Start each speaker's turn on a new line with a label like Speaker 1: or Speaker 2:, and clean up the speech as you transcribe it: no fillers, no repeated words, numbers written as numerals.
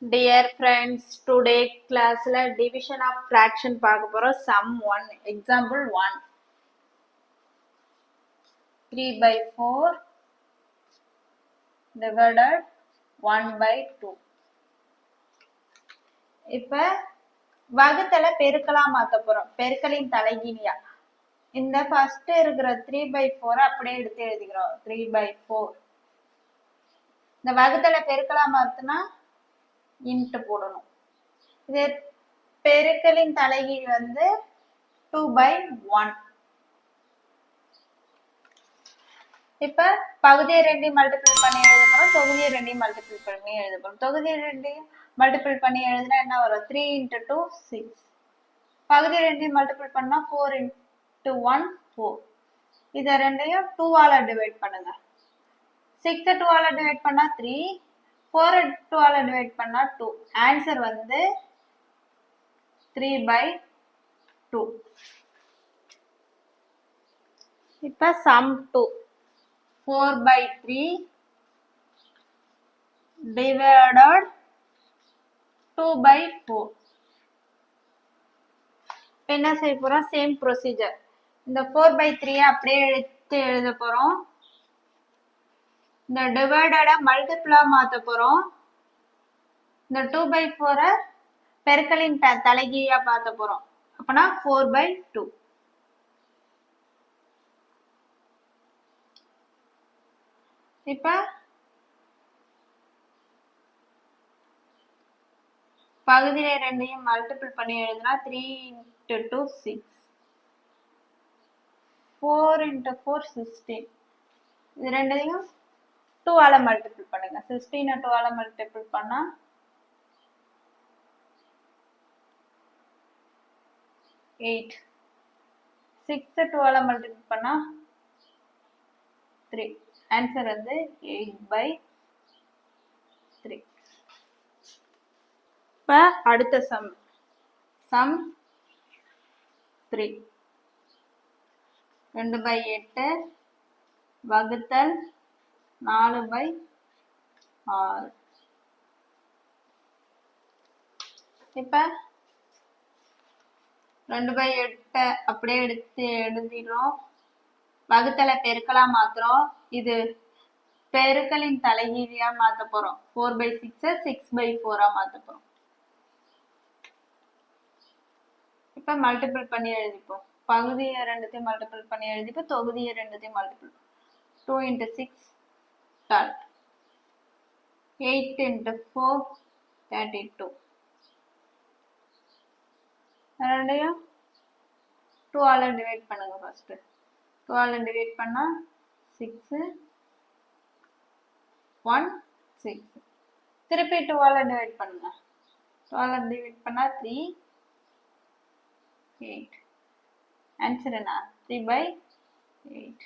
Speaker 1: Dear friends, today class la division of fraction பார்க்க போறோம். Sum 1, example 1. 3/4 divided 1/2. இப்ப வகுத்தல பெருக்கலா மாத்த போறோம். பெருக்கலின் தலைகீழியா. இந்த ஃபர்ஸ்ட் இருக்கிற 3/4 அப்படியே எடுத்து எழுதிக்கிறோம். 3/4. இந்த வகுத்தல பெருக்கலா மாத்துனா இன்ட்டு போடணும். இது பெருக்கலின் தலைகீழ் வந்து 2/1. இப்ப பகுதியை ரெண்டையும் மல்டிபிள் பண்ணி எழுத போறோம், தொகுதியை ரெண்டையும் மல்டிபிள் பண்ணி எழுத போறோம். தொகுதியை ரெண்டையும் மல்டிபிள் பண்ணி எழுதுனா என்ன வரும்? 3 × 2 6. பகுதி ரெண்டையும் மல்டிபிள் பண்ணா 4 × 1 4. இதை ரெண்டையும் 2 ஆல டிவைட் பண்ணுங்க. 6 2 ஆல டிவைட் பண்ணா 3, 4 2 ஆல டிவைட் பண்ணா 2. ஆன்சர் வந்து 3/2. இப்ப சம் 2. 4/3 divided 2/4. என்ன செய்ய போறோம்? Same procedure. இந்த 4/3 அப்படியே எடுத்து எழுத போறோம். இந்த டிவைடட மல்டிபிளா மாத்த போறோம். இந்த 2/4 பெருக்கலின் தலைகீழியா மாத்த போறோம். அப்பனா 4/2. இப்ப பகுதியில ரெண்டையும் மல்டிபிள் பண்ணி எழுதுனா 3 × 2 6. 4 × 4 16. இது ரெண்டையும் 2 ஆல மல்டிபிள் பண்ணுங்க. 16 2 ஆல மல்டிபிள் பண்ணா 8. 6 2 ஆல மல்டிபிள் பண்ணா 3. ஆன்சர் வந்து 8/3. இப்ப அடுத்த சம் 3. 2/8 வகுத்தல் 4/6. இப்ப 2/8 அப்படியே எடுத்து எழுதிடுறோம். வகுத்தல பெருக்கலா மாத்துறோம். இது பெருக்கலின் தலைகீழியா மாத்த போறோம். 4/6 6/4 மாத்த போறோம். இப்ப மல்டிபிள் பண்ணி எழுதிப்போம். பகுதியை ரெண்டுத்தையும் மல்டிபிள் பண்ணி எழுதிப்போம். தொகுதியை ரெண்டுத்தையும் மல்டிபிள். 2 × 6 12. 8 × 4 32. ரெண்டையும் 2 ஆல டிவைட் பண்ணுங்க. ஃபர்ஸ்ட் 2 ஆல டிவைட் பண்ணா 6 1 6. திருப்பி 2 ஆல டிவைட் பண்ணுங்க. 2 ஆல டிவைட் பண்ணா 3 8. ஆன்சர் என்ன? 3/8.